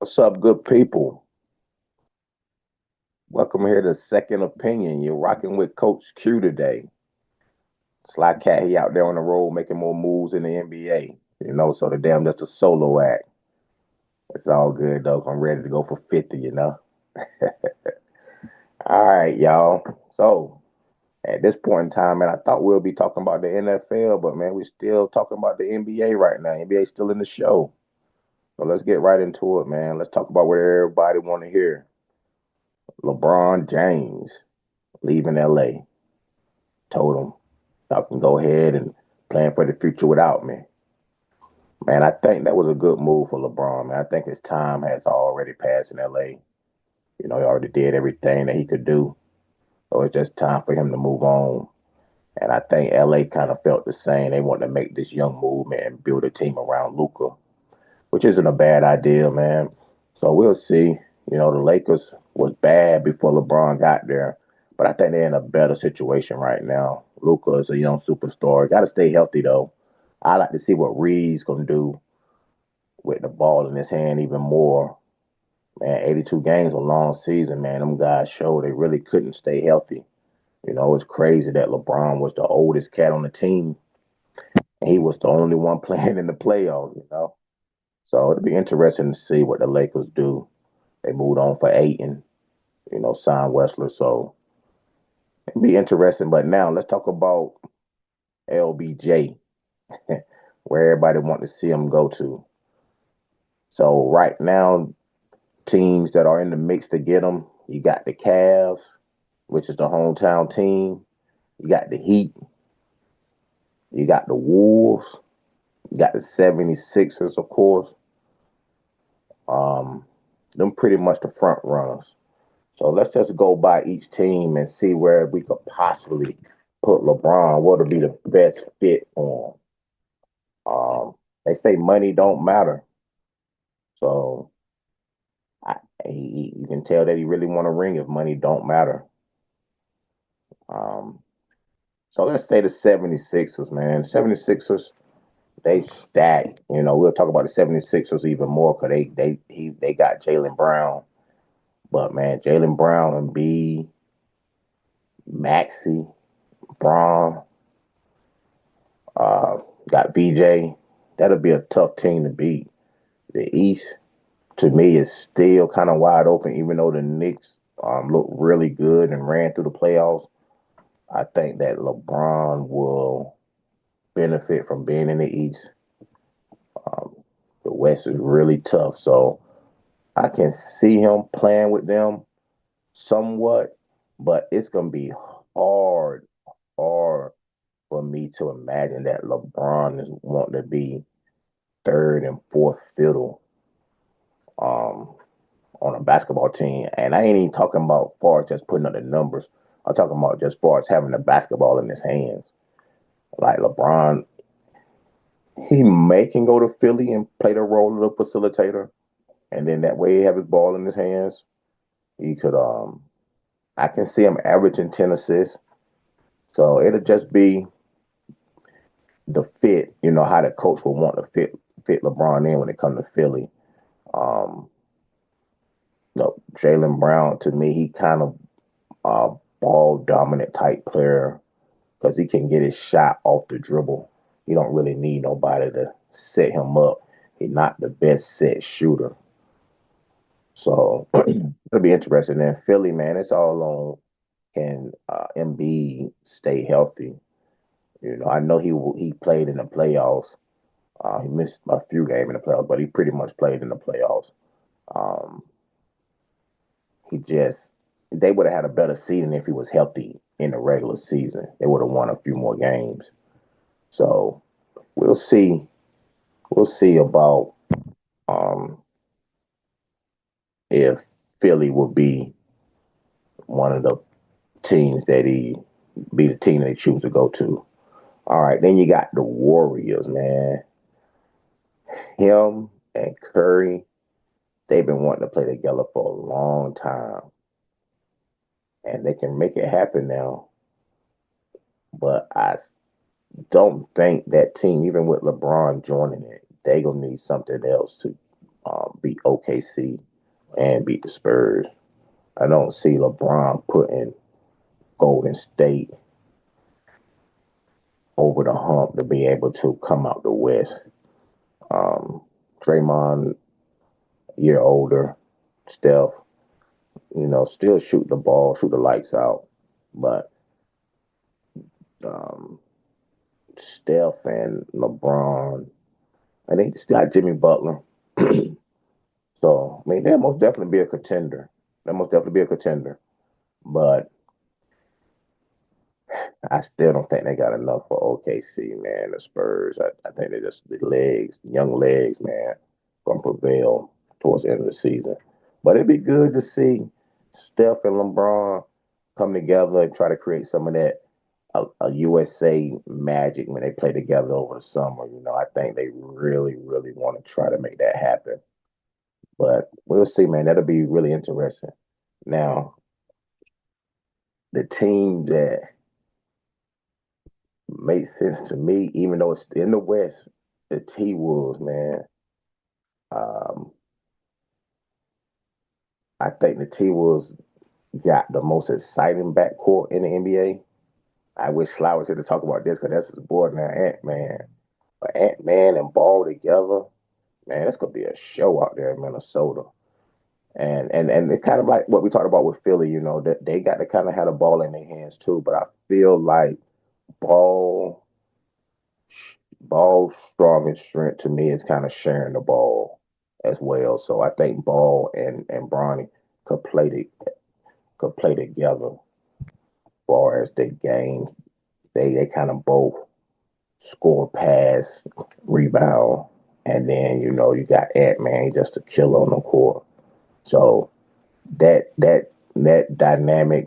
What's up, good people? Welcome here to Second Opinion. You're rocking with Coach Q today. Slykat, he out there on the road making more moves in the NBA. So the damn just a solo act. It's all good though. I'm ready to go for 50. All right, y'all. So at this point in time, man, I thought we'll be talking about the NFL, but man, we're still talking about the NBA right now. NBA still in the show. So let's get right into it, man. Let's talk about what everybody want to hear. LeBron James leaving LA. Told him, y'all can go ahead and plan for the future without me. Man, I think that was a good move for LeBron, man. I think his time has already passed in LA. He already did everything that he could do. So it's just time for him to move on. And I think LA kind of felt the same. They want to make this young movement and build a team around Luca, which isn't a bad idea, man. So we'll see. The Lakers was bad before LeBron got there, but I think they're in a better situation right now. Luca is a young superstar. Got to stay healthy though. I like to see what Reed's gonna do with the ball in his hand even more. Man, 82 games a long season, man. Them guys show they really couldn't stay healthy. It's crazy that LeBron was the oldest cat on the team, and he was the only one playing in the playoffs. So it'll be interesting to see what the Lakers do. They moved on for Aiton, signed Westler. So it'll be interesting. But now let's talk about LBJ, where everybody want to see him go to. So right now, teams that are in the mix to get him, you got the Cavs, which is the hometown team. You got the Heat. You got the Wolves. You got the 76ers, of course. Um, them pretty much the front runners. So let's just go by each team and see where we could possibly put LeBron. What would be the best fit for him? They say money don't matter, so I, you can tell that he really want a ring if money don't matter. Um, so let's say the 76ers, man. 76ers, they stack. We'll talk about the 76ers even more because they got Jalen Brown. But man, Jalen Brown and B, Maxi, Braun, uh, got BJ. That'll be a tough team to beat. The East, to me, is still kind of wide open, even though the Knicks look really good and ran through the playoffs. I think that LeBron will benefit from being in the East. Um, the West is really tough, so I can see him playing with them somewhat, but it's gonna be hard, hard for me to imagine that LeBron is wanting to be third and fourth fiddle um, on a basketball team. And I ain't even talking about far as just putting up the numbers. I'm talking about just far as having the basketball in his hands. Like LeBron, he may can go to Philly and play the role of the facilitator, and then that way he have his ball in his hands. He could I can see him averaging 10 assists. So it'll just be the fit, how the coach will want to fit LeBron in when it comes to Philly. Um, no, Jalen Brown to me, he kind of ball dominant type player because he can get his shot off the dribble. He don't really need nobody to set him up. He's not the best set shooter. So it'll be interesting. And Philly, man, it's all on can Embiid stay healthy. I know he played in the playoffs. He missed a few games in the playoffs, but he pretty much played in the playoffs. Um, he just they would have had a better season if he was healthy in the regular season. They would have won a few more games. So we'll see. We'll see about um, if Philly will be one of the teams that he be the team they choose to go to. All right, then you got the Warriors, man. Him and Curry, they've been wanting to play together for a long time, and they can make it happen now. But I don't think that team, even with LeBron joining it, they gonna need something else to. beat OKC and beat the Spurs. I don't see LeBron putting Golden State over the hump to be able to come out the West. Um, Draymond, a year older, Steph, still shoot the ball, shoot the lights out, but um, Steph and LeBron, I think still got Jimmy Butler. So, I mean, they'll most definitely be a contender. They'll most definitely be a contender. But I still don't think they got enough for OKC, man. The Spurs, I think they just the legs, young legs, man, gonna prevail towards the end of the season. But it'd be good to see Steph and LeBron come together and try to create some of that a USA magic when they play together over the summer. I think they really, really want to try to make that happen. But we'll see, man. That'll be really interesting. Now, the team that makes sense to me, even though it's in the West, the T Wolves, man. Um, I think the T Wolves got the most exciting backcourt in the NBA. I wish Sly was here to talk about this because that's his boy now, Ant Man. But Ant Man and Ball together, man, that's gonna be a show out there in Minnesota. And it's kind of like what we talked about with Philly, that they got to kind of have the ball in their hands too. But I feel like Ball Ball's strongest strength to me is kind of sharing the ball as well. So I think Ball and Bronny could play together as far as the game. They kind of both score, pass, rebound, and then you got Ant Man just to kill on the court. So that dynamic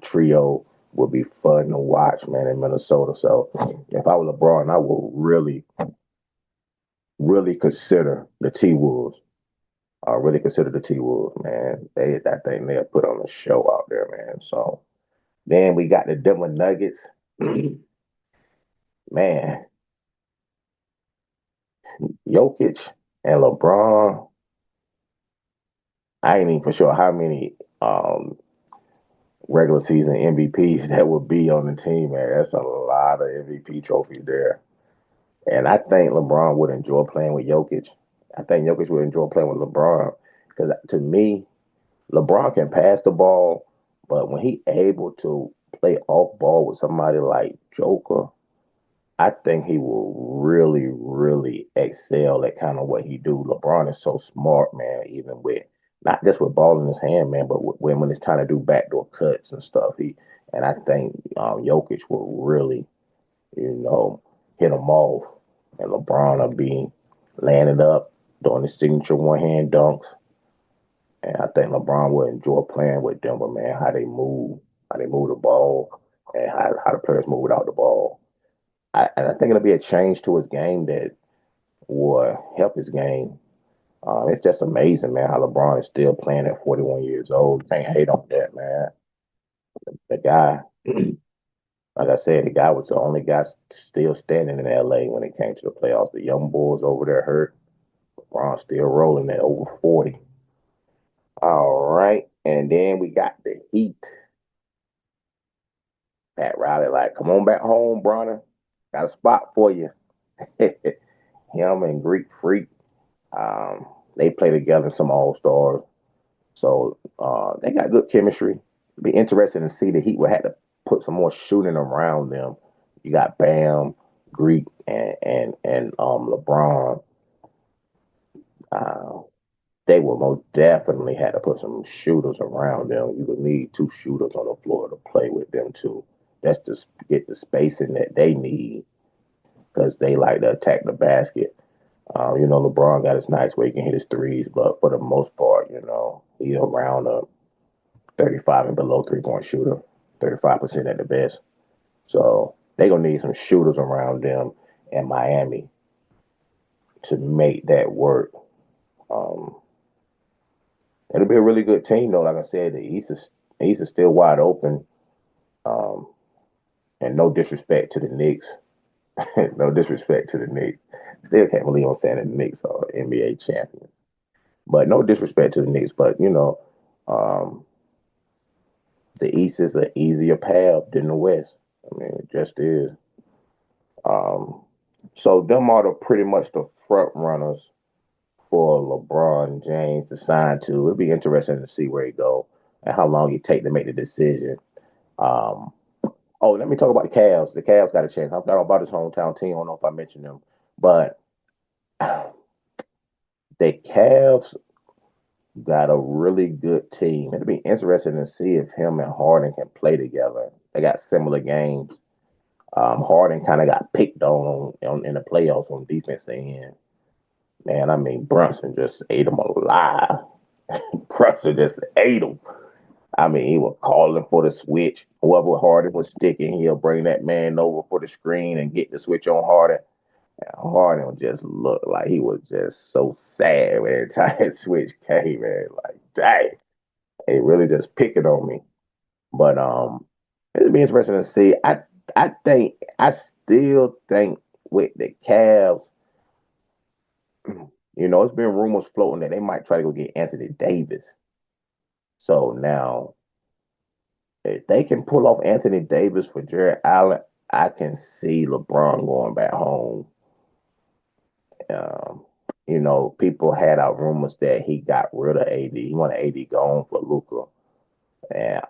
trio would be fun to watch, man, in Minnesota. So if I was LeBron, I would really consider the T Wolves. I really consider the T Wolves, man. I think they'll put on a show out there, man. So then we got the Denver Nuggets. Man, Jokic and LeBron. I ain't even for sure how many regular season MVPs that would be on the team, man. That's a lot of MVP trophies there. And I think LeBron would enjoy playing with Jokic. I think Jokic would enjoy playing with LeBron because to me, LeBron can pass the ball, but when he able to play off ball with somebody like Joker, I think he will really, really excel at kind of what he do. LeBron is so smart, man. Even with not just with ball in his hand, man, but when it's time to do backdoor cuts and stuff. And I think Jokic will really, you know, hit him off, and LeBron will be laying it up, doing his signature one hand dunks. And I think LeBron will enjoy playing with Denver, man. How they move the ball, and how the players move without the ball. And I think it'll be a change to his game that will help his game. It's just amazing, man, how LeBron is still playing at 41 years old. You can't hate on that, man. The guy, like I said, the guy was the only guy still standing in LA when it came to the playoffs. The young boys over there hurt. LeBron still rolling at over 40. All right. And then we got the Heat. Pat Riley, like, come on back home, Bronner. Got a spot for you. Him and Greek Freak. They play together in some All Stars, so they got good chemistry. It'd be interesting to see the Heat would have to put some more shooting around them. You got Bam, Greek, and LeBron. Uh, they will most definitely have to put some shooters around them. You would need two shooters on the floor to play with them too. That's just get the spacing that they need because they like to attack the basket. LeBron got his nights where he can hit his threes, but for the most part, he's around a 35 and below 3-point shooter, 35% at the best. So they're going to need some shooters around them in Miami to make that work. Um, it'll be a really good team, though. Like I said, the East is still wide open. Um, and no disrespect to the Knicks. No disrespect to the Knicks. Still can't believe I'm saying the Knicks are NBA champions. But no disrespect to the Knicks, but um, the East is an easier path than the West. I mean, it just is. Um, so them are pretty much the front runners for LeBron James to sign to. It'll be interesting to see where he go and how long he take to make the decision. Um, oh, let me talk about the Cavs. The Cavs got a chance. I thought about his hometown team. I don't know if I mentioned them, but the Cavs got a really good team. It'll be interesting to see if him and Harden can play together. They got similar games. Harden kind of got picked on in the playoffs on defense end. Man, I mean Brunson just ate him alive. Brunson just ate him. I mean, he was calling for the switch. Whoever Harden was sticking, he'll bring that man over for the screen and get the switch on Harden. And Harden just looked like he was just so sad when every time that switch came, man. Like, dang, it really just picking on me. But it'll be interesting to see. I still think with the Cavs, it's been rumors floating that they might try to go get Anthony Davis. So now, if they can pull off Anthony Davis for Jared Allen, I can see LeBron going back home. Um, people had out rumors that he got rid of AD. He wanted AD gone for Luka. And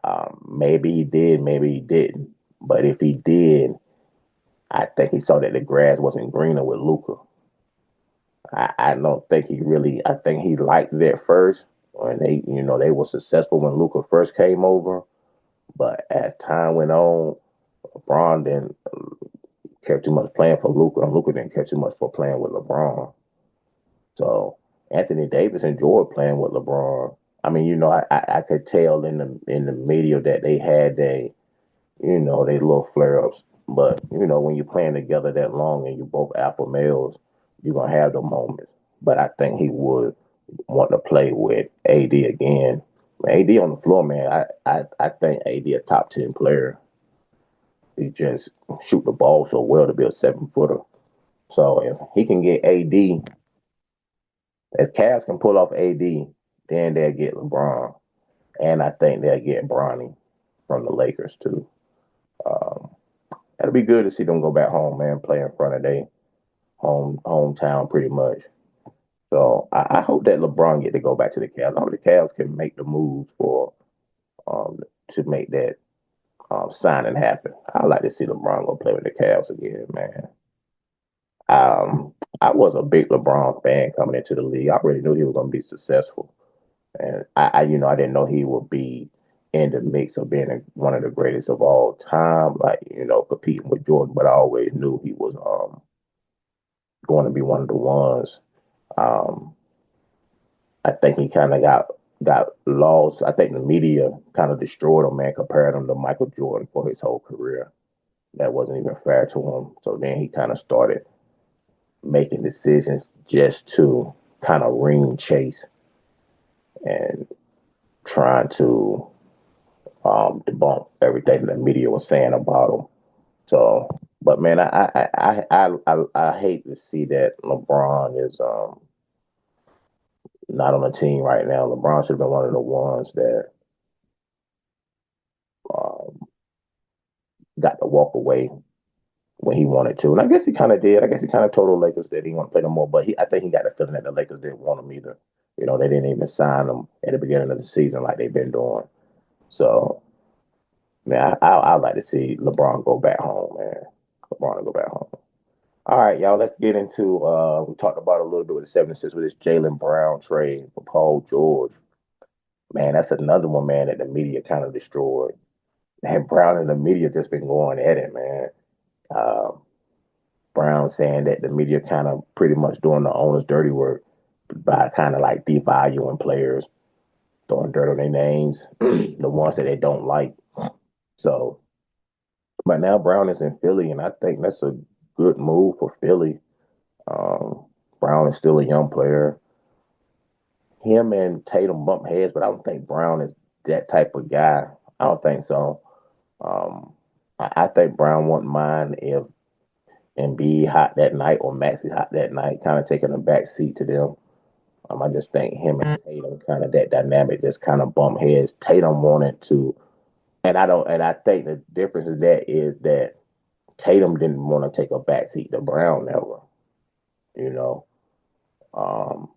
maybe he did, maybe he didn't. But if he did, I think he saw that the grass wasn't greener with Luka. I don't think he really. I think he liked that first when they were successful when Luka first came over. But as time went on, LeBron didn't care too much playing for Luka, and Luka didn't care too much for playing with LeBron. So Anthony Davis enjoyed playing with LeBron. I mean, I could tell in the media that they had they little flare ups. But when you're playing together that long and you're both alpha males, you're gonna have the moments. But I think he would want to play with AD again. AD on the floor, man. I think AD a top 10 player. He just shoot the ball so well to be a 7 footer. So if he can get AD, if Cavs can pull off AD, then they'll get LeBron, and I think they'll get Bronny from the Lakers too. Um, That'll be good to see them go back home, man, play in front of their hometown pretty much. So I hope that LeBron get to go back to the Cavs. I hope the Cavs can make the moves for um, to make that signing happen. I like to see LeBron go play with the Cavs again, man. I was a big LeBron fan coming into the league. I already knew he was going to be successful, and I didn't know he would be in the mix of being one of the greatest of all time, like competing with Jordan. But I always knew he was going to be one of the ones. Um, I think he kind of got lost. I think the media kind of destroyed him, man, compared him to Michael Jordan for his whole career. That wasn't even fair to him. So then he kind of started making decisions just to kind of ring chase and trying to debunk everything the media was saying about him. So, but man, I hate to see that LeBron is not on the team right now. LeBron should have been one of the ones that um, got to walk away when he wanted to, and I guess he kind of did. I guess he kind of told the Lakers that he want to play no more, but I think he got the feeling that the Lakers didn't want him either. They didn't even sign him at the beginning of the season like they've been doing. So, man, I like to see LeBron go back home, man. LeBron go back home. All right, y'all, let's get into we talked about a little bit with the 76 with this Jaylen Brown trade for Paul George. Man, that's another one, man, that the media kind of destroyed. And Brown and the media just been going at it, man. Uh, Brown saying that the media kind of pretty much doing the owner's dirty work by kind of like devaluing players, throwing dirt on their names, the ones that they don't like. So, but now Brown is in Philly, and I think that's a good move for Philly. Um, Brown is still a young player. Him and Tatum bump heads, but I don't think Brown is that type of guy. I don't think so. Um, I think Brown wouldn't mind if Embiid hot that night or Maxey hot that night, kind of taking a back seat to them. I just think him and Tatum kind of that dynamic just kind of bump heads. Tatum wanted to, and I think the difference is that Tatum didn't want to take a backseat to Brown ever. You know, um,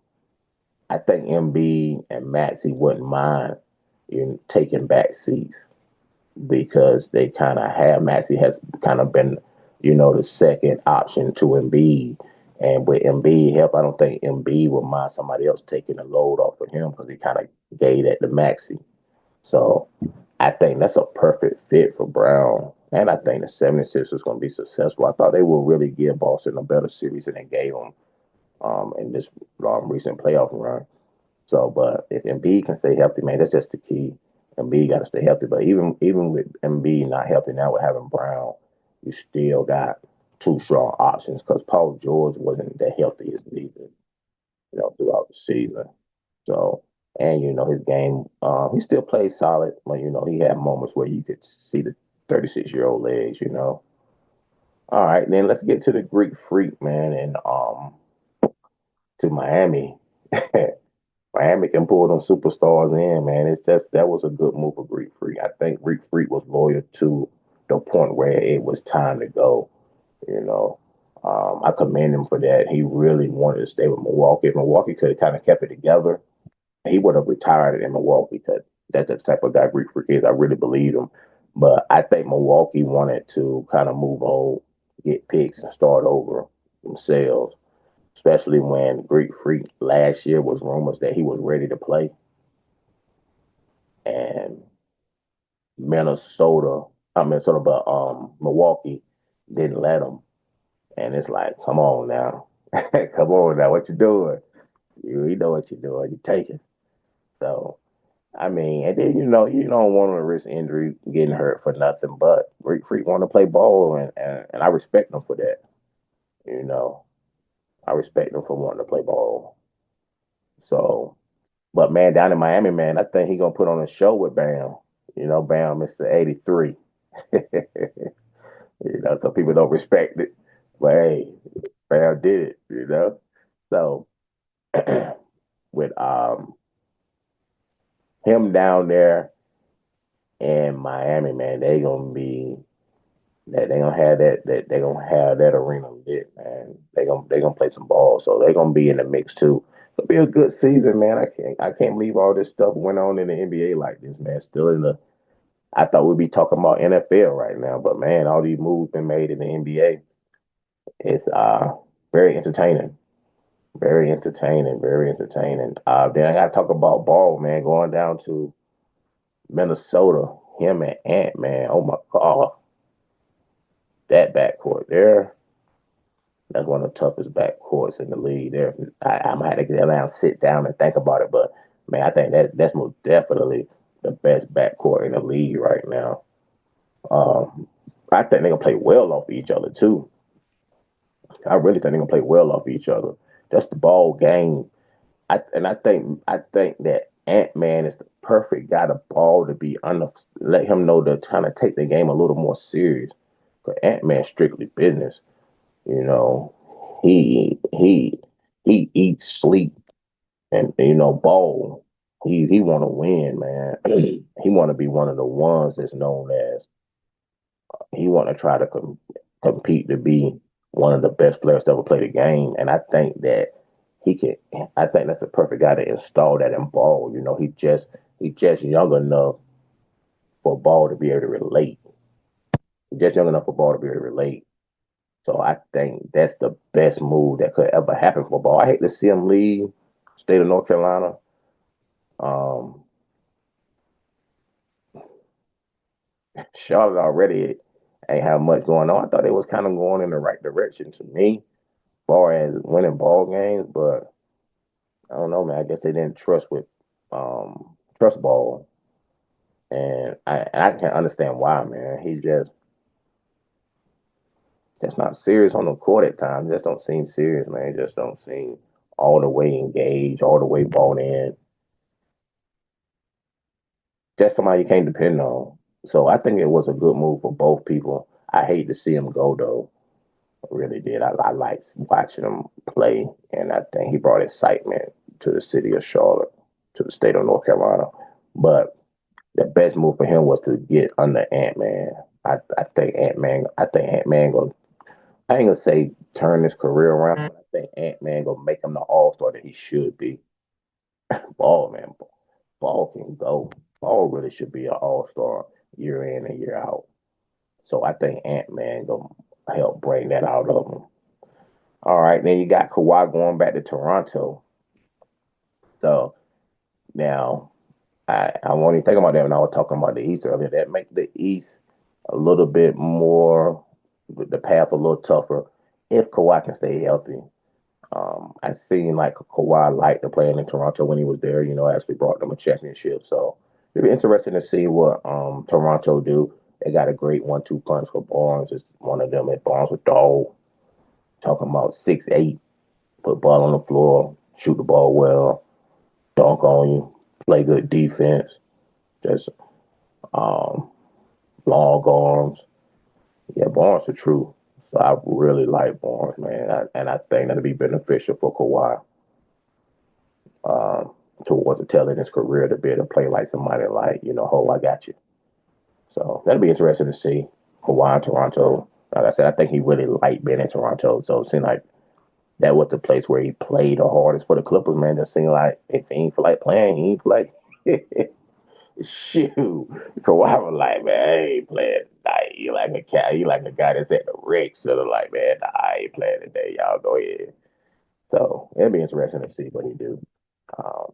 I think Embiid and Maxey wouldn't mind taking back seats because they kind of have Maxey has kind of been, the second option to Embiid. And with Embiid help, I don't think Embiid would mind somebody else taking the load off of him because he kind of gave that to Maxey. So I think that's a perfect fit for Brown. And I think the 76ers going to be successful. I thought they would really give Boston a better series than they gave them in this recent playoff run. So, but if Embiid can stay healthy, man, that's just the key. Embiid got to stay healthy. But even with Embiid not healthy now, with having Brown, you still got two strong options because Paul George wasn't the healthiest either, throughout the season. So, and his game, he still plays solid, but he had moments where you could see the 36-year-old legs. All right, then let's get to the Greek Freak, man, and to Miami. Miami can pull them superstars in, man. That was a good move for Greek Freak. I think Greek Freak was loyal to the point where it was time to go. You know, I commend him for that. He really wanted to stay with Milwaukee. If Milwaukee could have kind of kept it together, he would have retired in Milwaukee because that's the type of guy Greek Freak is. I really believe him. But I think Milwaukee wanted to kind of move on, get picks, and start over themselves, especially when Greek Freak last year was rumors that he was ready to play, and but Milwaukee didn't let him, and it's like, come on now, come on now, what you doing? You know what you're doing, you taking. So I mean, and then you don't want to risk injury, getting hurt for nothing. But Greek Freak want to play ball, and I respect him for that. You know, I respect him for wanting to play ball. So but man, down in Miami, man, I think he gonna put on a show with Bam. Bam, Mr. 83. Some people don't respect it, but hey, Bam did it. So with him down there in Miami, man, they gonna have that they gonna have that arena lit, man. They gonna play some ball, so they gonna be in the mix too. It'll be a good season, man. I can't believe all this stuff went on in the NBA like this, man. Still in the I thought we'd be talking about NFL right now, but man, all these moves been made in the NBA. It's very entertaining. Very entertaining, very entertaining. Then I gotta talk about ball, man, going down to Minnesota, him and Ant, man. Oh my god. That backcourt there, that's one of the toughest backcourts in the league. There, I'm gonna have to get down, sit down, and think about it. But man, I think that's most definitely the best backcourt in the league right now. Um, I think they're gonna play well off each other too. I really think they're gonna play well off each other. That's the ball game. I think that Ant Man is the perfect guy to ball to be under. Let him know to kind of take the game a little more serious. But Ant Man strictly business. You know, he eats, sleep, and ball. He want to win, man. He want to be one of the ones that's known as. He want to try to compete to be one of the best players to ever play the game, and I think that he can. I think that's the perfect guy to install that in ball. He just young enough for ball to be able to relate. He's just young enough for ball to be able to relate. So I think that's the best move that could ever happen for ball. I hate to see him leave state of North Carolina. Um, Charlotte already ain't have much going on. I thought it was kind of going in the right direction to me, as far as winning ball games, but I don't know, man. I guess they didn't trust ball, and I can't understand why, man. He's just not serious on the court at times. Just don't seem serious, man. Just don't seem all the way engaged, all the way bought in. Just somebody you can't depend on. So I think it was a good move for both people. I hate to see him go though. I really did. I liked watching him play, and I think he brought excitement to the city of Charlotte, to the state of North Carolina. But the best move for him was to get under Ant-Man. I think Ant-Man gonna, I ain't gonna say turn his career around, but I think Ant-Man gonna make him the all-star that he should be. Ball, man. Ball can go. Ball really should be an all-star year in and year out. So I think Ant-Man gonna help bring that out of him. All right, then you got Kawhi going back to Toronto. So now I won't even think about that when I was talking about the East earlier. That make the East a little bit more, the path a little tougher if Kawhi can stay healthy. I seen like Kawhi liked to play in Toronto when he was there. Actually brought them a championship. So it'll be interesting to see what Toronto do. They got a great 1-2 punch for Barnes. It's one of them at Barnes with dog. Talking about 6'8", put ball on the floor, shoot the ball well, dunk on you, play good defense. Just um, long arms. Yeah, Barnes the truth. So I really like Barnes, man, and I think that'll be beneficial for Kawhi towards the tail end of his career to be able to play like somebody like, Ho, I got you. So that'll be interesting to see Kawhi in Toronto. Like I said, I think he really liked being in Toronto. So it seemed like that was the place where he played the hardest for the Clippers, man. It seemed like if he ain't feel like playing, he ain't play. Shoot. Kawhi was like, man, I ain't playing tonight. He like a cat. He like a guy that's at the Rick. So like, man, nah, I ain't playing today. Y'all go ahead. So it'll be interesting to see what he do. Um,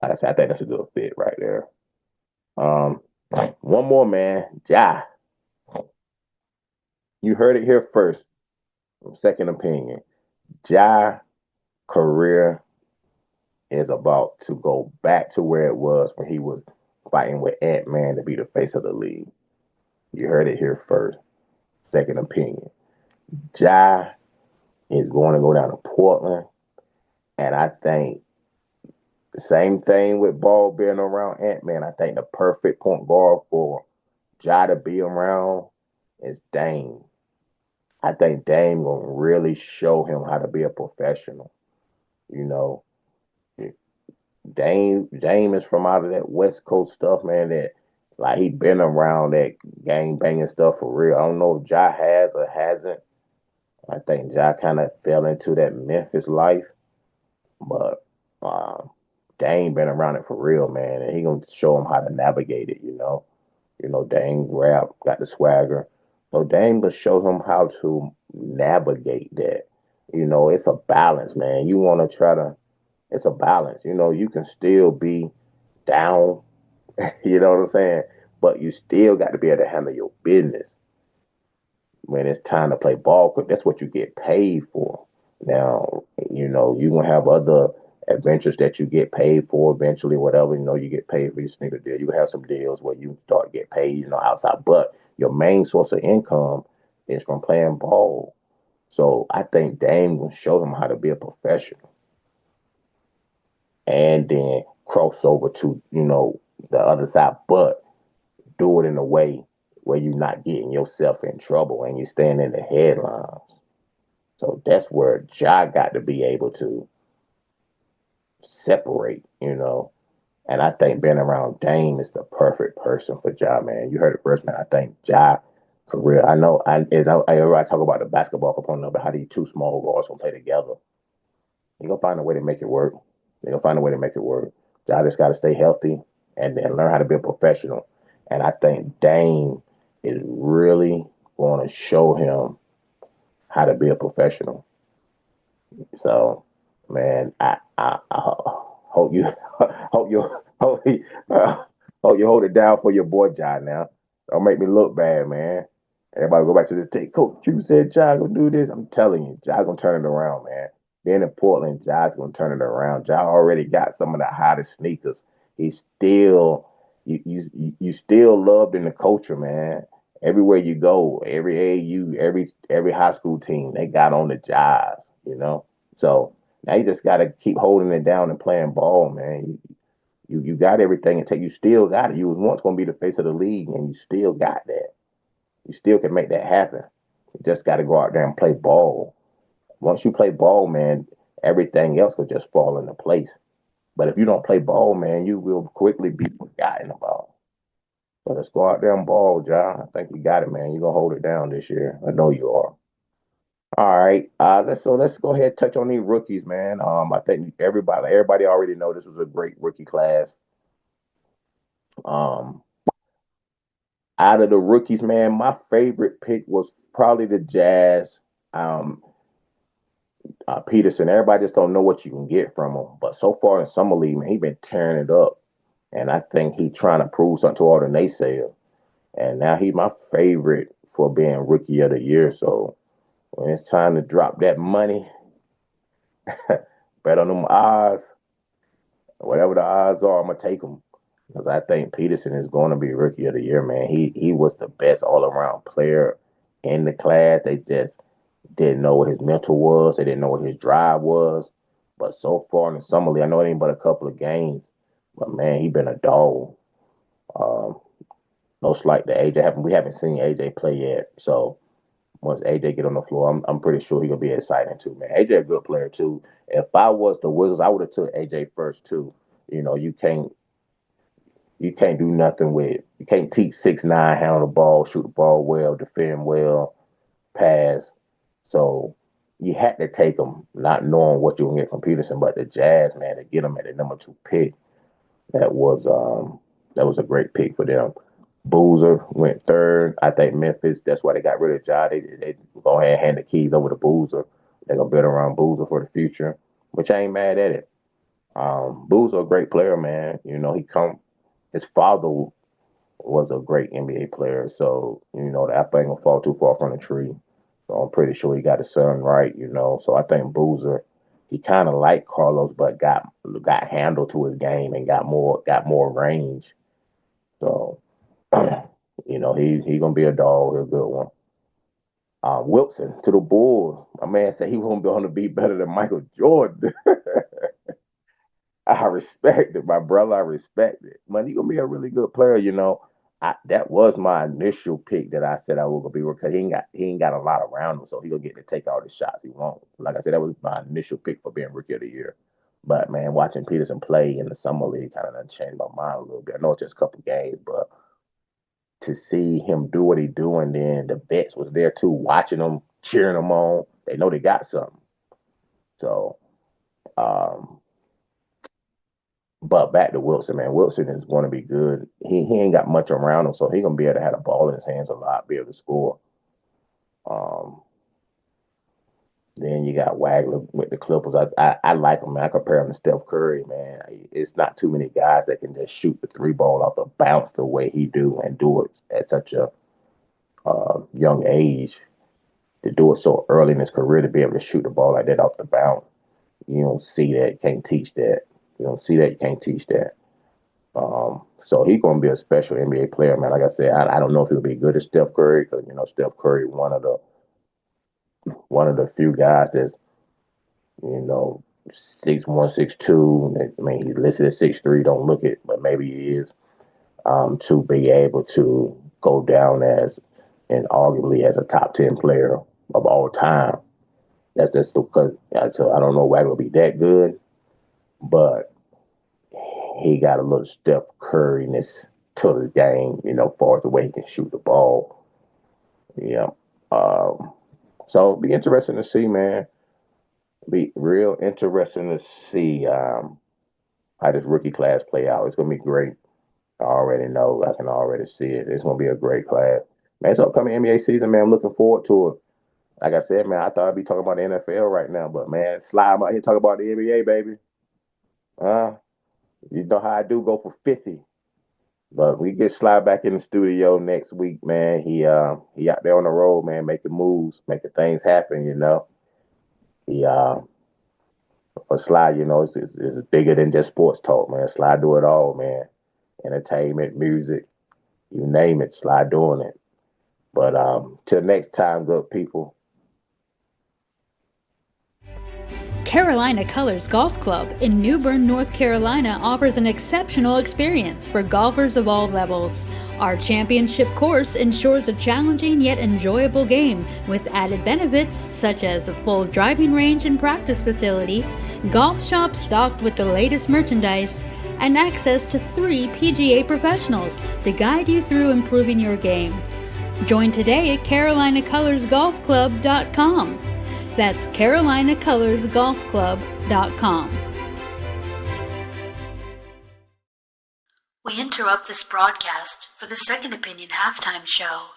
like I said, I think that's a good fit right there. Um, one more, man. Ja. You heard it here first. Second opinion. Ja career is about to go back to where it was when he was fighting with Ant-Man to be the face of the league. You heard it here first. Second opinion. Ja is going to go down to Portland, and I think the same thing with Ball being around Ant-Man. I think the perfect point guard for Ja to be around is Dame. I think Dame gonna really show him how to be a professional. You know, Dame is from out of that West Coast stuff, man. That like he been around that gang banging stuff for real. I don't know if Ja has or hasn't. I think Ja kind of fell into that Memphis life, but Dame been around it for real, man, and he gonna show him how to navigate it. Dame rap got the swagger, so Dame will show him how to navigate that. It's a balance, man. You want to try to. It's a balance. You can still be down. You know what I'm saying? But you still got to be able to handle your business when it's time to play ball, because that's what you get paid for. Now, you're going to have other adventures that you get paid for eventually, whatever. You get paid for your sneaker deal. You have some deals where you start to get paid, outside. But your main source of income is from playing ball. So I think Dame will show him how to be a professional and then cross over to, the other side, but do it in a way where you're not getting yourself in trouble and you're staying in the headlines. So that's where Ja got to be able to separate, And I think being around Dame is the perfect person for Ja, man. You heard it first, man. I think Ja career. I know I talk about the basketball component of it, how these two small guards can play together. You're gonna find a way to make it work. They're gonna find a way to make it work. Ja just gotta stay healthy and then learn how to be a professional. And I think Dame is really going to show him how to be a professional. So, man, I hope you hope you hope, hope you hold it down for your boy Ja now. Don't make me look bad, man. Everybody go back to the tape. Coach, you said Ja gonna do this. I'm telling you, Ja gonna turn it around, man. Being in Portland, Ja's gonna turn it around. Ja already got some of the hottest sneakers. He's still you still loved in the culture, man. Everywhere you go, every AU, every high school team, they got on the Jazz. So now you just gotta keep holding it down and playing ball, man. You got everything and take you still got it. You was once gonna be the face of the league and you still got that. You still can make that happen. You just gotta go out there and play ball. Once you play ball, man, everything else will just fall into place. But if you don't play ball, man, you will quickly be forgotten about. So let's go out there and ball, John. I think you got it, man. You're gonna hold it down this year. I know you are. All right. Let's go ahead and touch on these rookies, man. I think everybody already know this was a great rookie class. Um, Out of the rookies, man, my favorite pick was probably the Jazz. Um, Peterson. Everybody just don't know what you can get from him. But so far in summer league, man, he been tearing it up, and I think he trying to prove something to all the naysayers. And now he's my favorite for being rookie of the year. So when it's time to drop that money, bet on them odds. Whatever the odds are, I'm gonna take them because I think Peterson is going to be rookie of the year, man. He was the best all around player in the class. They just didn't know what his mental was. They didn't know what his drive was. But so far in the summer league, I know it ain't but a couple of games, but man, he been a dog. Um, no slight to AJ. We haven't seen AJ play yet, so once AJ get on the floor, I'm pretty sure he gonna be exciting too, man. AJ a good player too. If I was the Wizards, I would have took AJ first too. You know, you can't do nothing with you can't teach 6'9", handle the ball, shoot the ball well, defend well, pass. So you had to take him, not knowing what you were gonna get from Peterson. But the Jazz, man, to get him at the number 2 pick, that was that was a great pick for them. Boozer went third. I think Memphis. That's why they got rid of Ja. They go ahead and hand the keys over to Boozer. They're gonna build around Boozer for the future, which I ain't mad at it. Boozer a great player, man. You know he come. His father was a great NBA player, so you know the apple ain't gonna fall too far from the tree. So I'm pretty sure he got his son right. You know, so I think Boozer. He kind of like Carlos, but got handle to his game and got more range. So you know, he gonna be a dog, a good one. Wilson to the Bulls. My man said he won't be able to be better than Michael Jordan. I respect it, my brother. I respect it. Man, he gonna be a really good player. You know, that was my initial pick that I said I was gonna be because he ain't got a lot around him, so he gonna get to take all the shots he wants. Like I said, that was my initial pick for being rookie of the year. But man, watching Peterson play in the summer league kind of changed my mind a little bit. I know it's just a couple games, but to see him do what he do, and then the vets was there too, watching him, cheering him on. They know they got something. So, um, but back to Wilson, man. Wilson is going to be good. He ain't got much around him, so he gonna be able to have the ball in his hands a lot, be able to score. Um, then you got Wagler with the Clippers. I like him, man. I compare him to Steph Curry, man. It's not too many guys that can just shoot the 3 ball off the bounce the way he do and do it at such a young age. To do it so early in his career to be able to shoot the ball like that off the bounce. You don't see that. You can't teach that. You don't see that. You can't teach that. So he's gonna be a special NBA player, man. Like I said, I don't know if he'll be good as Steph Curry because you know Steph Curry one of the few guys that's you know 6'1", 6'2". I mean he's listed at 6'3". Don't look it, but maybe he is. To be able to go down as and arguably as a top 10 player of all time. That's just because so I don't know why it'll be that good, but he got a little Steph Curryness to the game, you know, far as the way he can shoot the ball. Yeah. Um, so it'll be interesting to see, man. Be real interesting to see how this rookie class play out. It's gonna be great. I already know. I can already see it. It's gonna be a great class. Man, it's upcoming NBA season, man. I'm looking forward to it. Like I said, man, I thought I'd be talking about the NFL right now, but man, slide out here talking about the NBA, baby. Uh, you know how I do go for 50. But we get slide back in the studio next week, man. He out there on the road, man, making moves, making things happen, you know. He for Sly, you know, it's bigger than just sports talk, man. Sly do it all, man. Entertainment, music, you name it, Sly doing it. But till next time, good people. Carolina Colors Golf Club in New Bern, North Carolina offers an exceptional experience for golfers of all levels. Our championship course ensures a challenging yet enjoyable game with added benefits such as a full driving range and practice facility, golf shops stocked with the latest merchandise, and access to 3 PGA professionals to guide you through improving your game. Join today at CarolinaColorsGolfClub.com. That's CarolinaColorsGolfClub.com. We interrupt this broadcast for the Second Opinion halftime show.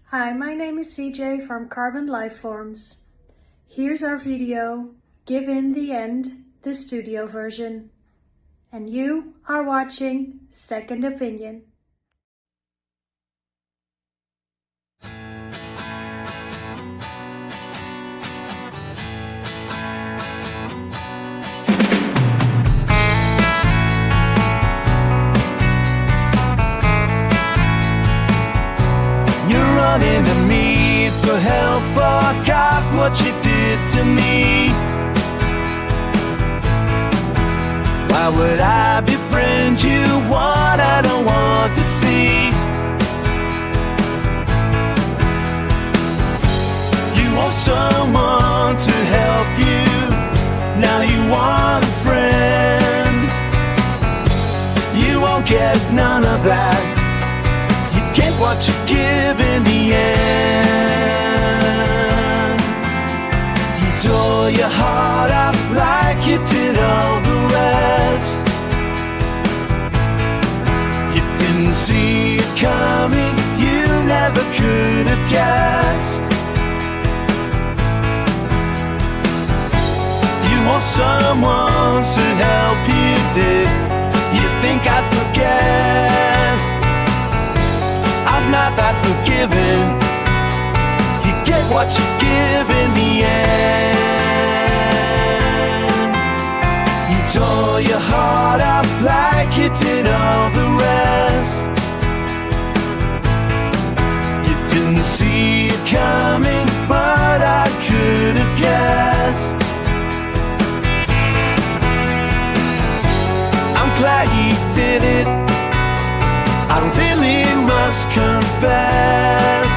Hi, my name is CJ from Carbon Lifeforms. Here's our video, Give in the End, the studio version. And you are watching Second Opinion. You're running to me for help, forgot what you did to me. Why would I befriend you? What I don't want to see. You want someone to help you, now you want a friend. You won't get none of that. You get what you give in the end. You tore your heart out like you did all the rest. You didn't see it coming, you never could have guessed. You want someone to help you, did you think I'd forget? I'm not that forgiving. You get what you give in the end. You tore your heart out like you did all the rest. You didn't see it coming, but I could have guessed. I'm glad you did it, I really must confess.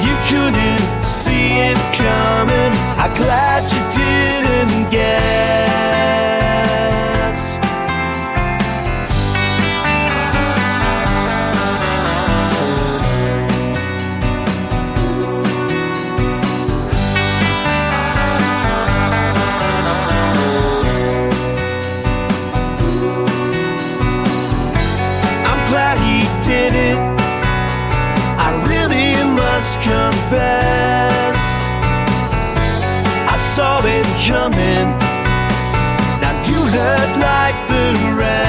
You couldn't see it coming, I'm glad you didn't guess. Did it, I really must confess. I saw it coming, now you hurt like the rest.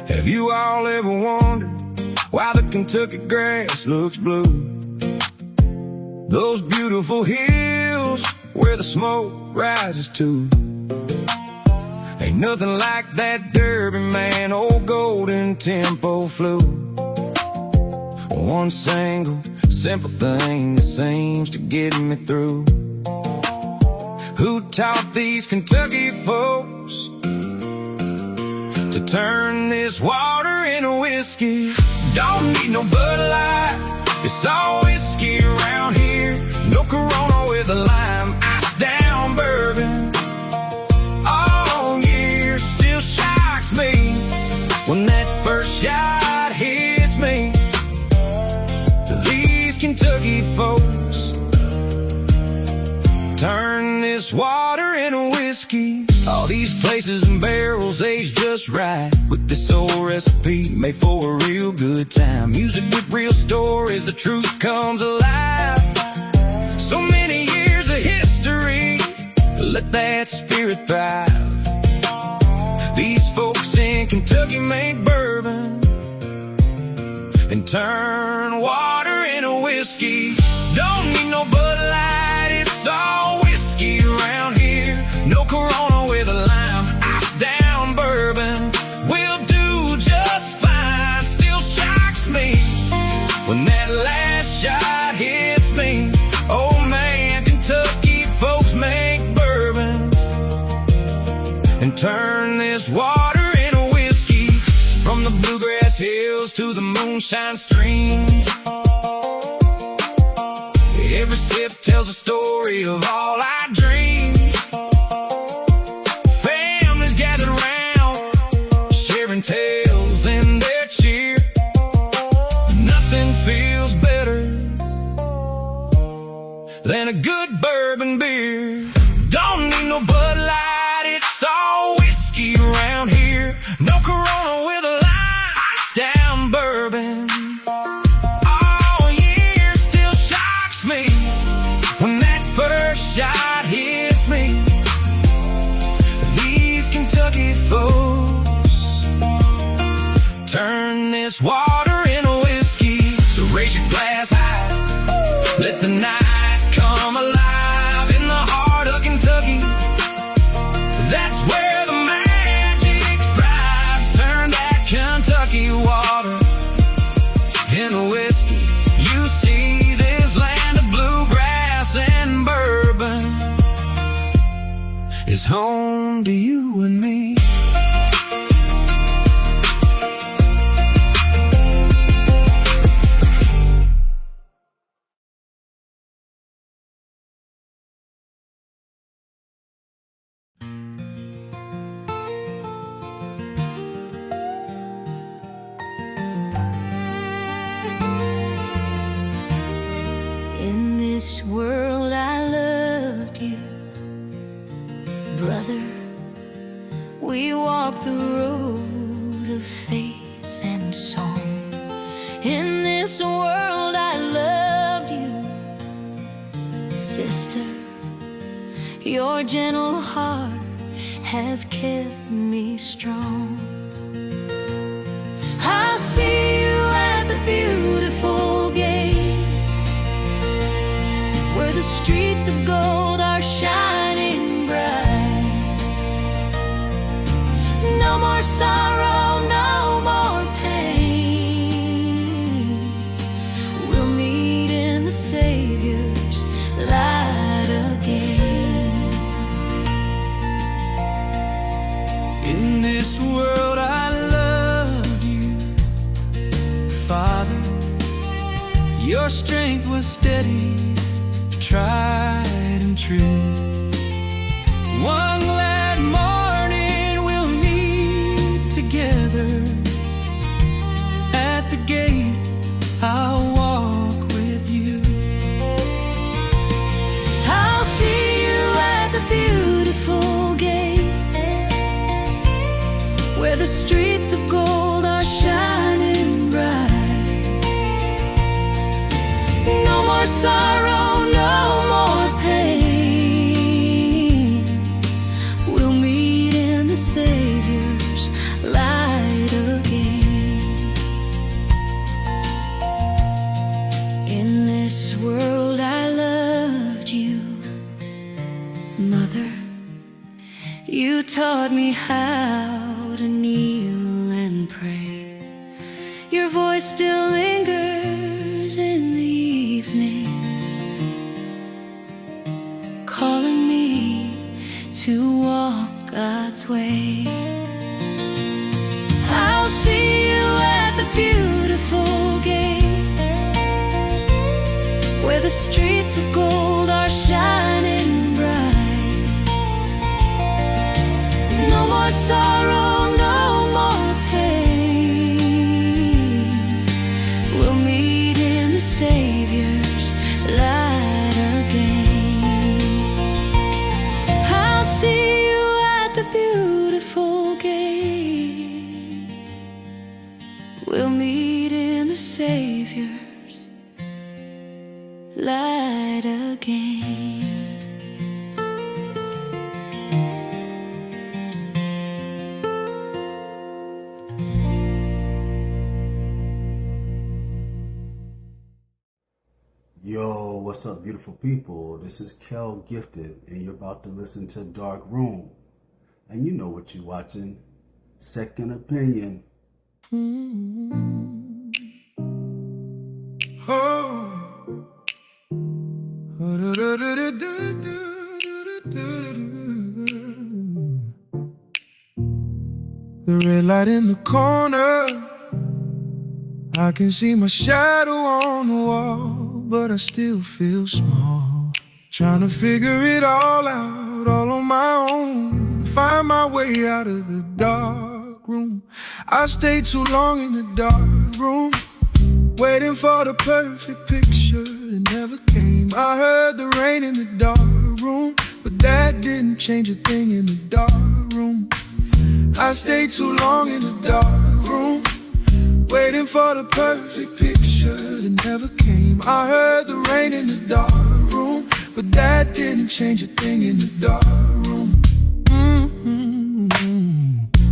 Have you all ever wondered why the Kentucky grass looks blue? Those beautiful hills where the smoke rises to. Ain't nothing like that Derby, man. Old golden tempo flu. One single, simple thing that seems to get me through. Who taught these Kentucky folks to turn this water into whiskey? Don't need no Bud Light, it's all whiskey around here. No Corona with a lime, ice down bourbon. All year still shocks me when that first shot hits me. These Kentucky folks turn this water into whiskey. All these places and barrels aged just right, with this old recipe made for a real good time. Music with real stories, the truth comes alive. So many years of history, let that spirit thrive. These folks in Kentucky made bourbon and turn water into whiskey. Don't need no Bud Light, it's all whiskey around here. No Corona with a lime, ice down bourbon will do just fine. Still shocks me when that last shot hits me. Oh man, Kentucky folks make bourbon and turn this water into whiskey. From the bluegrass hills to the moonshine streams, every sip tells a story of all our dreams. Families gathered around, sharing tales in their cheer. Nothing feels better than a good bourbon beer. Don't need no Bud Light, it's all whiskey around here. No Corona with a lime, ice down bourbon. All year still shocks me when that first shot hits me. These Kentucky folks turn this water into whiskey. So raise your glass high, let the night come alive in the heart of Kentucky. That's where the magic thrives. Turn that Kentucky water into whiskey. You see, this land of bluegrass and bourbon is home to you and me. In this world I loved you, brother. We walk the road of faith and song. In this world I loved you, sister. Your gentle heart has kept me strong. I see you at the beautiful gate, where the streets of gold are shining bright. No more sorrow, no more pain. We'll meet in the Savior's light again. In this world I loved you, Father. Your strength was steady, tried and true. One glad morning we'll meet together at the gate. I'll walk with you. I'll see you at the beautiful gate, where the streets of gold are shining bright. No more sorrow, no more pain. taught me how to kneel and pray. Your voice still lingers in the evening, calling me to walk God's way. I'll see you at the beautiful gate, where the streets of gold are shining bright. No more sorrow, no more pain. We'll meet in the Savior's light again. I'll see you at the beautiful gate. We'll meet in the Savior's light again. Yo, what's up, beautiful people? This is Kel Gifted, and you're about to listen to Dark Room. And you know what you're watching. Second Opinion. The red light in the corner, I can see my shadow on the wall, but I still feel small. Trying to figure it all out, all on my own. Find my way out of the dark room. I stayed too long in the dark room, waiting for the perfect picture that never came. I heard the rain in the dark room, but that didn't change a thing in the dark room. I stayed too long in the dark room, waiting for the perfect picture that never came. I heard the rain in the dark room, but that didn't change a thing in the dark room.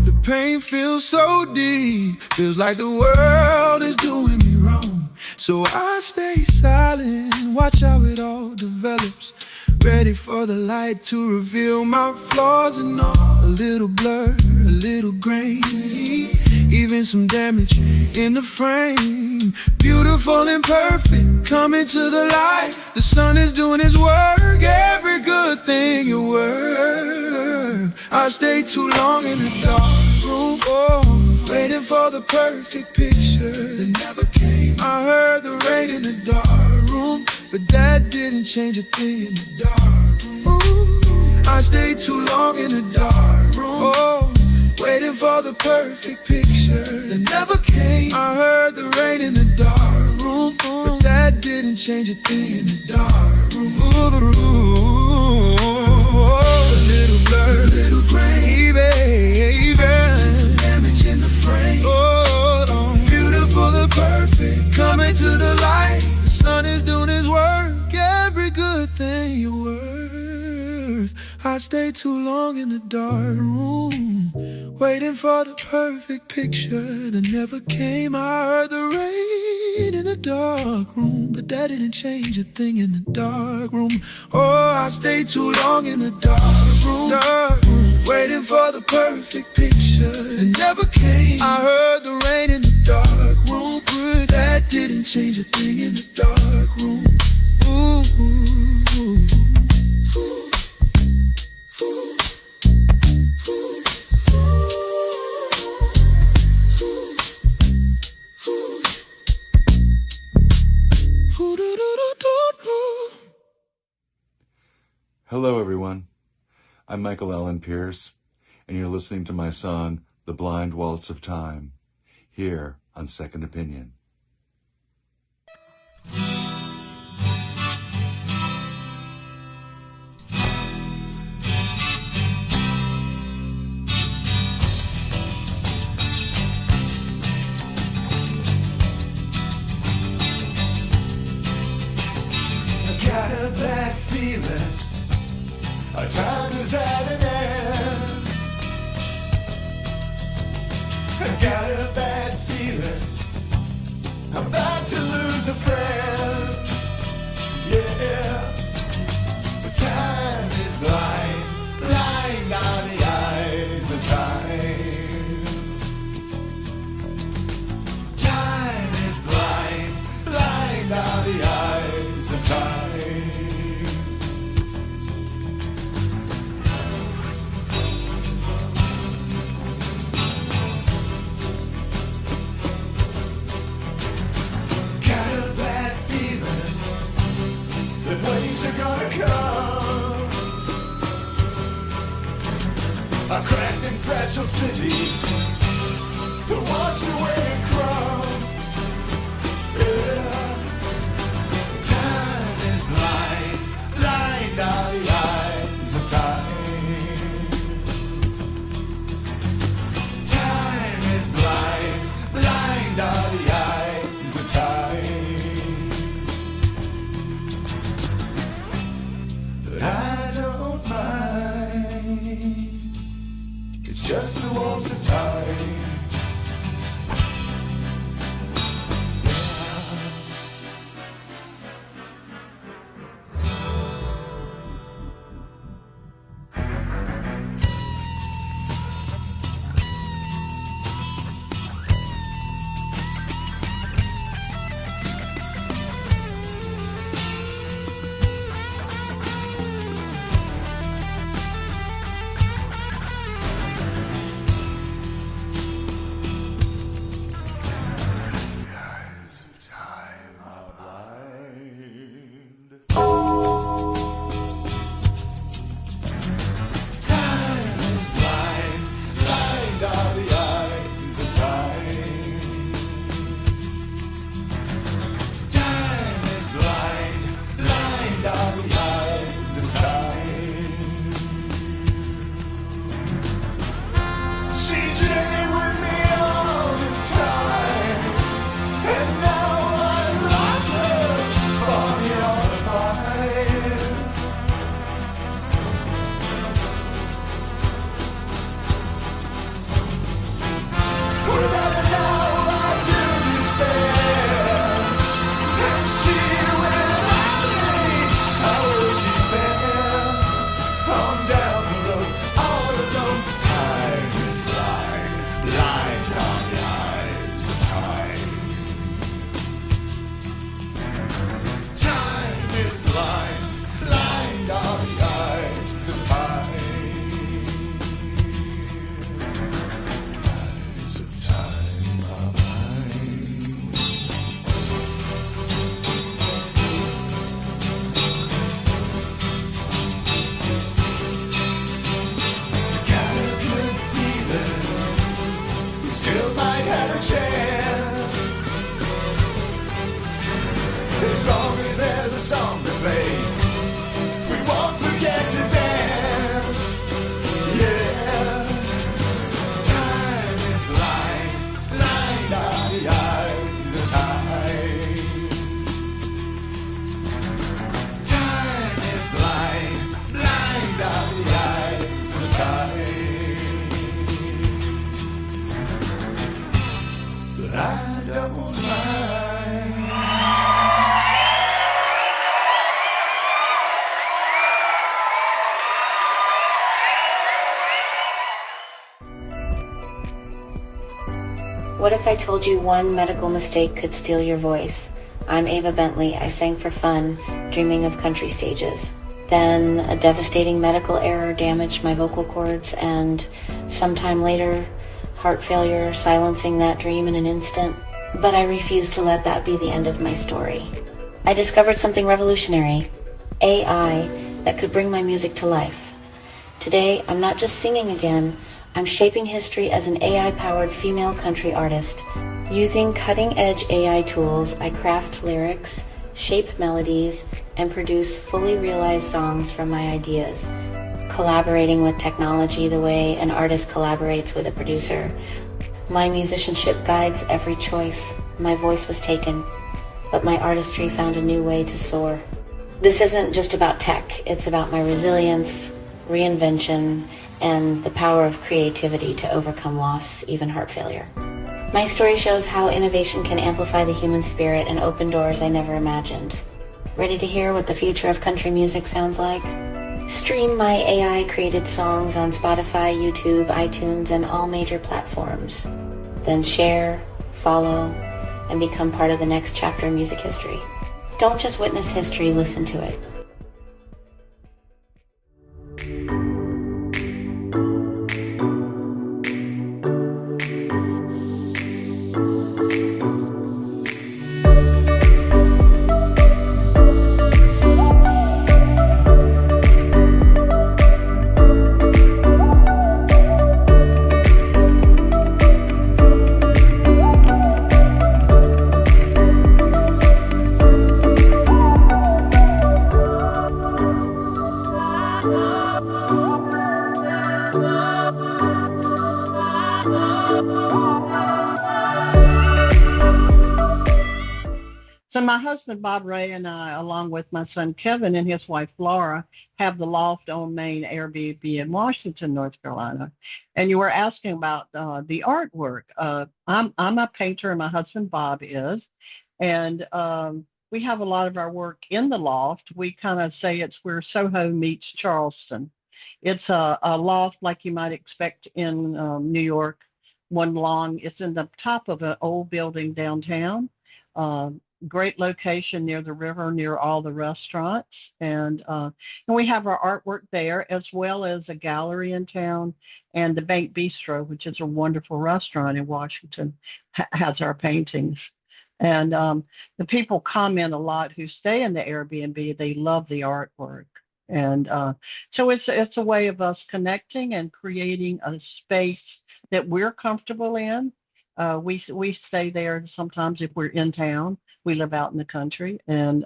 The pain feels so deep, feels like the world is doing me wrong. So I stay silent, watch how it all develops, ready for the light to reveal my flaws and all. A little blur, a little grain, even some damage in the frame. Beautiful and perfect, coming to the light. The sun is doing his work, every good thing you're worth. I stayed too long in the dark room, waiting for the perfect picture that never came. I heard the rain in the dark room, but that didn't change a thing in the dark room. I stayed too long in the dark room, waiting for the perfect picture that never came. I heard the rain in the dark room, but that didn't change a thing in the dark room. A little blur, little grain, baby, some damage in the frame. Beautiful, the perfect, coming to the light. The sun is doing his work, every good thing you're worth. I stayed too long in the dark room, waiting for the perfect picture that never came. I heard the rain in the dark room, but that didn't change a thing in the dark room. I stayed too long in the dark room, waiting for the perfect picture that never came. I heard the rain in the dark room, but that didn't change a thing in the dark room. Hello everyone, I'm Michael Allen Pierce, and you're listening to my song, The Blind Waltz of Time, here on Second Opinion. I got a bad feeling our time is at an end. I got a bad feeling I'm about to lose a friend. Yeah, but time is blind, blind on the eye. days are gonna come. Our cracked and fragile cities, the washed away in crumbs. Yeah. Time is blind, blind are the eyes of time. Time is blind, blind are the eyes of time. But I don't mind, it's just the waltz of time. As long as there's a song to play, we won't forget to dance. Yeah. Time is blind, blind are the eyes of time. Time is blind, blind are the eyes of time. But I don't mind. What if I told you one medical mistake could steal your voice? I'm Ava Bentley. I sang for fun, dreaming of country stages. Then a devastating medical error damaged my vocal cords, and sometime later, heart failure silencing that dream in an instant. But I refused to let that be the end of my story. I discovered something revolutionary, AI, that could bring my music to life. Today, I'm not just singing again, I'm shaping history as an AI-powered female country artist. Using cutting-edge AI tools, I craft lyrics, shape melodies, and produce fully realized songs from my ideas. Collaborating with technology the way an artist collaborates with a producer. My musicianship guides every choice. My voice was taken, but my artistry found a new way to soar. This isn't just about tech, it's about my resilience, reinvention, and the power of creativity to overcome loss, even heart failure. My story shows how innovation can amplify the human spirit and open doors I never imagined. Ready to hear what the future of country music sounds like? Stream my AI-created songs on Spotify, YouTube, iTunes, and all major platforms. Then share, follow, and become part of the next chapter in music history. Don't just witness history, listen to it. So my husband Bob Ray and I, along with my son Kevin and his wife Laura, have the Loft on Main Airbnb in Washington, North Carolina. And you were asking about the artwork. I'm a painter, and my husband Bob is, and we have a lot of our work in the loft. We kind of say it's where Soho meets Charleston. It's a loft like you might expect in New York, one long. It's in the top of an old building downtown. Um, Great location near the river, near all the restaurants, and we have our artwork there as well as a gallery in town, and the Bank Bistro, which is a wonderful restaurant in Washington, has our paintings. And the people comment a lot who stay in the Airbnb. They love the artwork, and so it's a way of us connecting and creating a space that we're comfortable in. We stay there sometimes if we're in town. We live out in the country, and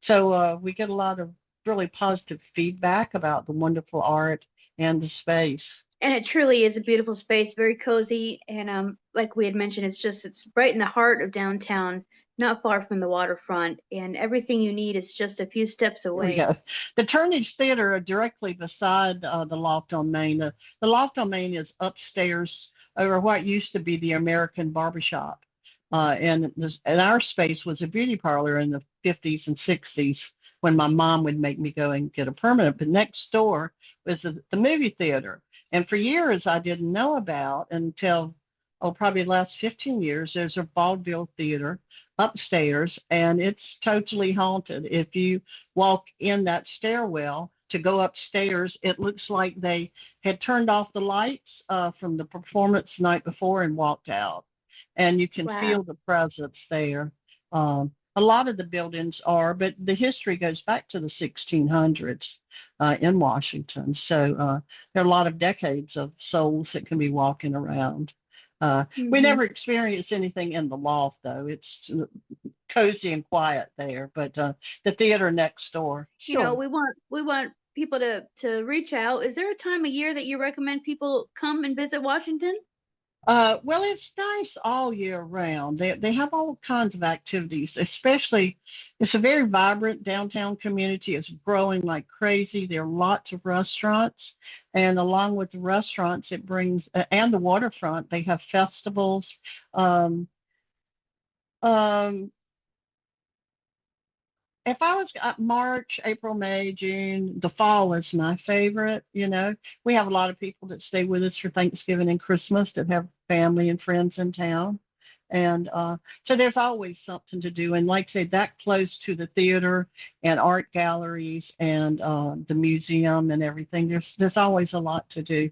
so we get a lot of really positive feedback about the wonderful art and the space. And it truly is a beautiful space, very cozy, and like we had mentioned, it's right in the heart of downtown, not far from the waterfront, and everything you need is just a few steps There we away. go. The Turnage Theater are directly beside the Loft on Main. The Loft on Main is upstairs over what used to be the American Barbershop. And our space was a beauty parlor in the 50s and 60s when my mom would make me go and get a permanent. But next door was the movie theater. And for years, I didn't know about until, oh, probably the last 15 years, there's a vaudeville theater upstairs, and it's totally haunted. If you walk in that stairwell to go upstairs, it looks like they had turned off the lights from the performance the night before and walked out. And you can Wow. feel the presence there. A lot of the buildings are, but the history goes back to the 1600s in Washington. So there are a lot of decades of souls that can be walking around. We Hmm. never experienced anything in the loft, though. It's cozy and quiet there, but the theater next door, You know, sure. we want people to reach out. Is there a time of year that you recommend people come and visit Washington? Well, it's nice all year round. They have all kinds of activities, especially it's a very vibrant downtown community. It's growing like crazy. There are lots of restaurants, and along with the restaurants, it brings and the waterfront. They have festivals. Um, um, if I was March, April, May, June, the fall is my favorite. We have a lot of people that stay with us for Thanksgiving and Christmas that have family and friends in town. And so there's always something to do. And like I said, that close to the theater and art galleries and the museum and everything, there's always a lot to do.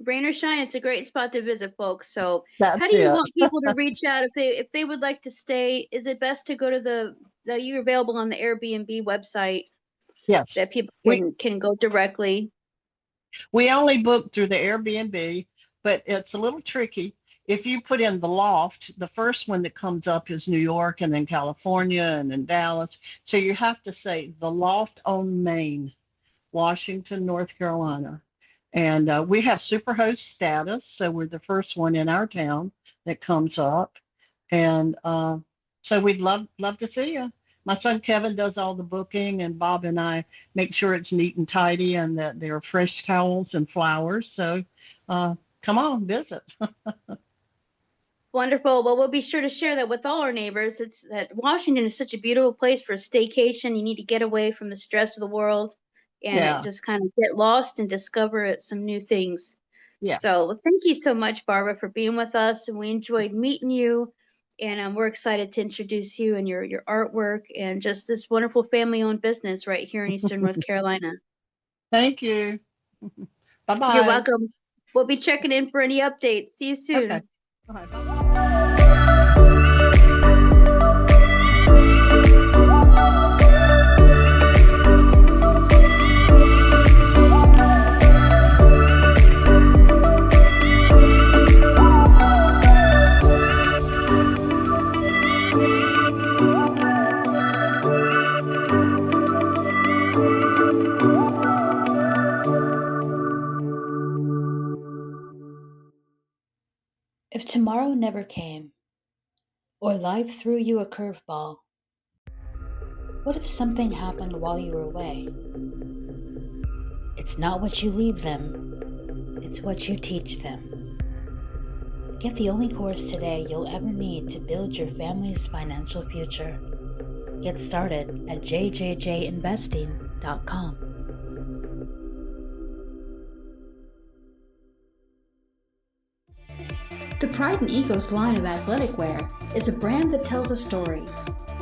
Rain or shine, it's a great spot to visit, folks. So, how That's do you it. want people to reach out if they would like to stay? Is it best to go to you're available on the Airbnb website Yes. that people We can go directly? We only book through the Airbnb, but it's a little tricky. If you put in the loft, the first one that comes up is New York and then California and then Dallas. So you have to say the loft on Main, Washington, North Carolina. And we have superhost status. So we're the first one in our town that comes up. And so we'd love to see you. My son Kevin does all the booking, and Bob and I make sure it's neat and tidy and that there are fresh towels and flowers. So come on, visit. Wonderful. Well, we'll be sure to share that with all our neighbors. It's that Washington is such a beautiful place for a staycation. You need to get away from the stress of the world and Yeah, just kind of get lost and discover some new things. yeah. So, thank you so much, Barbara, for being with us. And we enjoyed meeting you. And we're excited to introduce you and your artwork and just this wonderful family-owned business right here in Eastern North Carolina. Thank you. Bye You're bye. welcome. We'll be checking in for any updates. See you soon. Okay. Bye. If tomorrow never came, Or life threw you a curveball? What if something happened while you were away? It's not what you leave them, it's what you teach them. Get the only course today you'll ever need to build your family's financial future. Get started at jjjinvesting.com. The Pride and Egos line of athletic wear is a brand that tells a story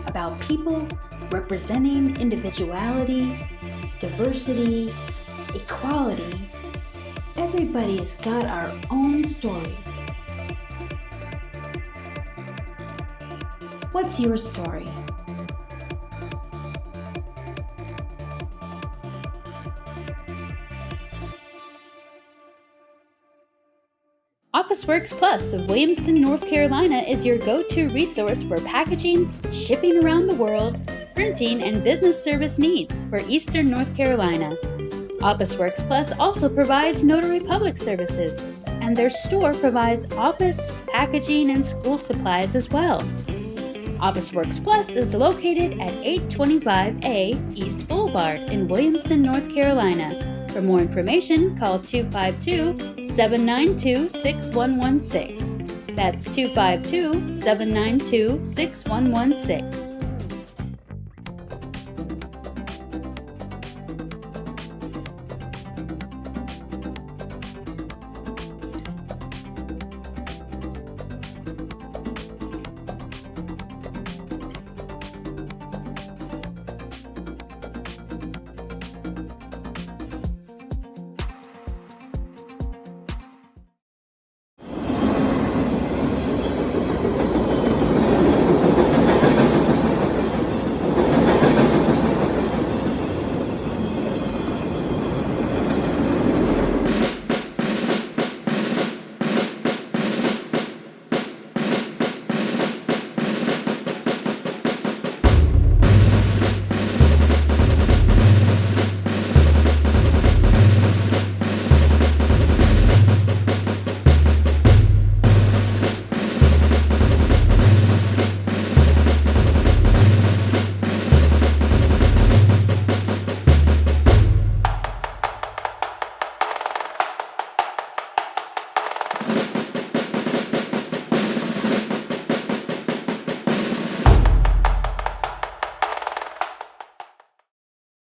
about people representing individuality, diversity, equality. Everybody's got our own story. What's your story? OfficeWorks Plus of Williamston, North Carolina is your go-to resource for packaging, shipping around the world, printing, and business service needs for Eastern North Carolina. OfficeWorks Plus also provides notary public services, and their store provides office, packaging, and school supplies as well. OfficeWorks Plus is located at 825A East Boulevard in Williamston, North Carolina. For more information, call 252-792-6116. That's 252-792-6116.